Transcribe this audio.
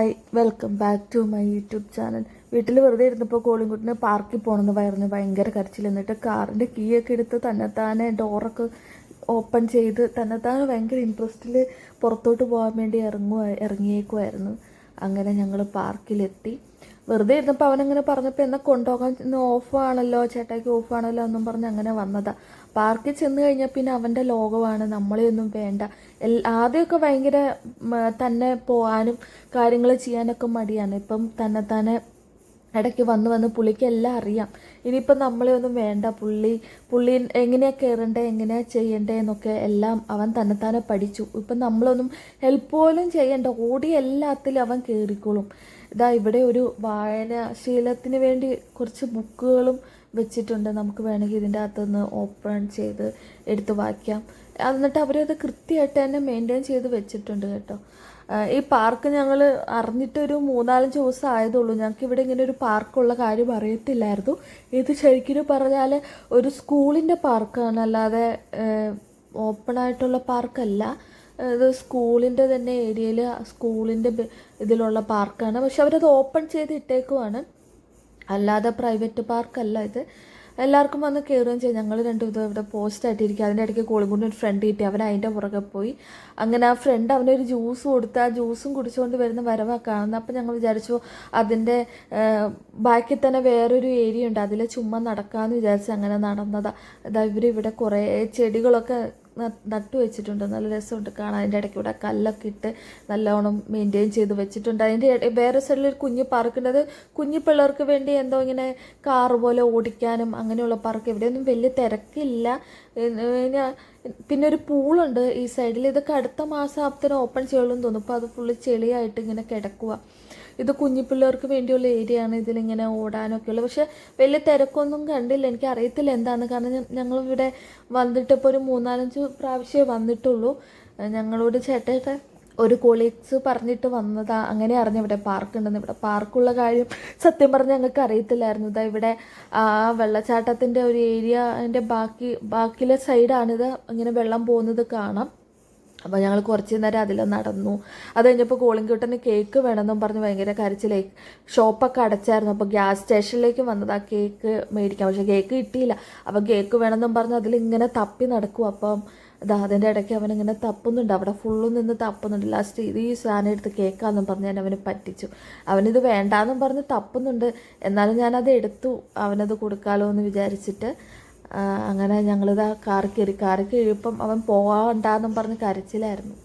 Hi, welcome back to my YouTube channel. വീട്ടിൽ വെറുതെ ഇരുന്നപ്പോൾ കോളിംകുട്ടിന് പാർക്കിൽ പോകണമെന്ന് പറഞ്ഞ് ഭയങ്കര കരച്ചിൽ. എന്നിട്ട് കാറിൻ്റെ കീയൊക്കെ എടുത്ത് തന്നെത്താനെ ഡോറൊക്കെ ഓപ്പൺ ചെയ്ത് തന്നെത്താനെ ഭയങ്കര ഇൻട്രസ്റ്റിൽ പുറത്തോട്ട് പോകാൻ വേണ്ടി ഇറങ്ങിയേക്കുമായിരുന്നു. അങ്ങനെ ഞങ്ങൾ പാർക്കിലെത്തി. വെറുതെ ഇരുന്നപ്പോൾ അവനങ്ങനെ പറഞ്ഞപ്പോൾ എന്നാൽ കൊണ്ടുപോകാൻ ഇന്ന് ഓഫാണല്ലോ, ചേട്ടായിക്ക് ഓഫാണല്ലോ എന്നും പറഞ്ഞ് അങ്ങനെ വന്നതാണ്. പാർക്കിൽ ചെന്ന് കഴിഞ്ഞാൽ പിന്നെ അവൻ്റെ ലോകമാണ്, നമ്മളെയൊന്നും വേണ്ട. ആദ്യമൊക്കെ ഭയങ്കര തന്നെ പോകാനും കാര്യങ്ങൾ ചെയ്യാനൊക്കെ മടിയാണ്. ഇപ്പം തന്നെത്താനെ ഇടയ്ക്ക് വന്ന് പുള്ളിക്ക് എല്ലാം അറിയാം. ഇനിയിപ്പം നമ്മളെ ഒന്നും വേണ്ട, പുള്ളി എങ്ങനെയാണ് കയറണ്ടേ, എങ്ങനെയാണ് ചെയ്യണ്ടേ എന്നൊക്കെ എല്ലാം അവൻ തന്നെത്താനെ പഠിച്ചു. ഇപ്പം നമ്മളൊന്നും ഹെൽപ്പ് പോലും ചെയ്യണ്ട, ഓടി എല്ലാത്തിലും അവൻ കയറിക്കോളും. ഇതാ ഇവിടെ ഒരു വായനാശീലത്തിന് വേണ്ടി കുറച്ച് ബുക്കുകളും വെച്ചിട്ടുണ്ട്. നമുക്ക് വേണമെങ്കിൽ ഇതിൻ്റെ അകത്തുനിന്ന് ഓപ്പൺ ചെയ്ത് എടുത്ത് വായിക്കാം. എന്നിട്ട് അവരത് കൃത്യമായിട്ട് തന്നെ മെയിൻറ്റെയിൻ ചെയ്ത് വെച്ചിട്ടുണ്ട് കേട്ടോ. ഈ പാർക്ക് ഞങ്ങൾ അറിഞ്ഞിട്ടൊരു 3-4 ദിവസം ആയതുള്ളൂ. ഞങ്ങൾക്ക് ഇവിടെ ഇങ്ങനെ ഒരു പാർക്കുള്ള കാര്യം അറിയത്തില്ലായിരുന്നു. ഇത് ശരിക്കും പറഞ്ഞാൽ ഒരു സ്കൂളിൻ്റെ പാർക്കാണ്, അല്ലാതെ ഓപ്പണായിട്ടുള്ള പാർക്കല്ല. ഇത് സ്കൂളിൻ്റെ തന്നെ ഏരിയയിൽ സ്കൂളിൻ്റെ ഇതിലുള്ള പാർക്കാണ്. പക്ഷെ അവരത് ഓപ്പൺ ചെയ്ത് ഇട്ടേക്കുവാണ്, അല്ലാതെ പ്രൈവറ്റ് പാർക്കല്ല ഇത്. എല്ലാവർക്കും വന്ന് കയറുകയും ചെയ്യും. ഞങ്ങൾ രണ്ടും ഇവിടെ പോസ്റ്റായിട്ടിരിക്കുക. അതിൻ്റെ ഇടയ്ക്ക് കോളിംകൊണ്ട് ഒരു ഫ്രണ്ട് കിട്ടി. അവൻ അതിൻ്റെ പുറകെ പോയി. അങ്ങനെ ആ ഫ്രണ്ട് അവനൊരു ജ്യൂസ് കൊടുത്ത് ആ ജ്യൂസും കുടിച്ചുകൊണ്ട് വരുന്ന വരവാണ് കാണുന്നത്. അപ്പം ഞങ്ങൾ വിചാരിച്ചു അതിൻ്റെ ബാക്കിൽ തന്നെ വേറൊരു ഏരിയ ഉണ്ട്, അതിൽ ചുമ്മാ നടക്കാമെന്ന് വിചാരിച്ച് അങ്ങനെ നടന്നതാണ്. അതായത് ഇവരിവിടെ കുറേ ചെടികളൊക്കെ നട്ടു വെച്ചിട്ടുണ്ട്, നല്ല രസമുണ്ട് കാണാൻ. അതിൻ്റെ ഇടയ്ക്ക് ഇവിടെ കല്ലൊക്കെ ഇട്ട് നല്ലോണം മെയിൻറ്റെയിൻ ചെയ്ത് വെച്ചിട്ടുണ്ട്. അതിൻ്റെ വേറെ സൈഡിൽ ഒരു കുഞ്ഞു പാർക്കുണ്ട്. അത് കുഞ്ഞു പിള്ളേർക്ക് വേണ്ടി എന്തോ ഇങ്ങനെ കാറ് പോലെ ഓടിക്കാനും അങ്ങനെയുള്ള പാർക്ക്. ഇവിടെയൊന്നും വലിയ തിരക്കില്ല. പിന്നെ ഒരു പൂളുണ്ട് ഈ സൈഡിൽ. ഇതൊക്കെ അടുത്ത മാസം ആപത്തിന് ഓപ്പൺ ചെയ്യുള്ളൂ എന്ന് തോന്നുന്നു. അപ്പോൾ അത് ഫുള്ള് ചെളിയായിട്ട് ഇങ്ങനെ കിടക്കുക. ഇത് കുഞ്ഞു പിള്ളേർക്ക് വേണ്ടിയുള്ള ഏരിയ ആണ്, ഇതിലിങ്ങനെ ഓടാനൊക്കെ ഉള്ളത്. പക്ഷെ വലിയ തിരക്കൊന്നും കണ്ടില്ല. എനിക്ക് അറിയത്തില്ല എന്താണ്, കാരണം ഞങ്ങളിവിടെ വന്നിട്ട് ഇപ്പോൾ ഒരു 3-4 പ്രാവശ്യമേ വന്നിട്ടുള്ളൂ. ഞങ്ങളോട് ചേട്ടേട്ട ഒരു കൊളീഗ്സ് പറഞ്ഞിട്ട് വന്നതാ, അങ്ങനെ അറിഞ്ഞു ഇവിടെ പാർക്ക് ഉണ്ടെന്ന്. ഇവിടെ പാർക്കുള്ള കാര്യം സത്യം പറഞ്ഞാൽ ഞങ്ങൾക്ക് അറിയത്തില്ലായിരുന്നു. ഇതാ ഇവിടെ ആ വെള്ളച്ചാട്ടത്തിൻ്റെ ഒരു ഏരിയ, അതിൻ്റെ ബാക്കിലെ സൈഡാണിത്. ഇങ്ങനെ വെള്ളം പോകുന്നത് കാണാം. അപ്പോൾ ഞങ്ങൾ കുറച്ച് നേരം അതിൽ നടന്നു. അത് കഴിഞ്ഞപ്പോൾ കോളിംഗ്കുട്ടന് കേക്ക് വേണമെന്നും പറഞ്ഞ് ഭയങ്കര കരച്ചിലായി. ഷോപ്പൊക്കെ അടച്ചായിരുന്നു. അപ്പോൾ ഗ്യാസ് സ്റ്റേഷനിലേക്ക് വന്നത് ആ കേക്ക് മേടിക്കാം. പക്ഷേ കേക്ക് കിട്ടിയില്ല. അപ്പോൾ കേക്ക് വേണമെന്നും പറഞ്ഞ് അതിലിങ്ങനെ തപ്പി നടക്കും. അപ്പം അതിൻ്റെ ഇടയ്ക്ക് അവനിങ്ങനെ തപ്പുന്നുണ്ട്, അവിടെ ഫുള്ളും നിന്ന് തപ്പുന്നുണ്ട്. ലാസ്റ്റ് ഈ സാധനം എടുത്ത് കേക്കാന്നും പറഞ്ഞ് ഞാൻ അവന് പറ്റിച്ചു. അവനിത് വേണ്ടാന്നും പറഞ്ഞ് തപ്പുന്നുണ്ട്, എന്നാലും ഞാനത് എടുത്തു, അവനത് കൊടുക്കാമല്ലോ എന്ന് വിചാരിച്ചിട്ട്. അങ്ങനെ ഞങ്ങളിതാ കാറിൽ കയറി കഴിയുമ്പം അവൻ പോകാണ്ടാന്നും പറഞ്ഞ് കരച്ചിലായിരുന്നു.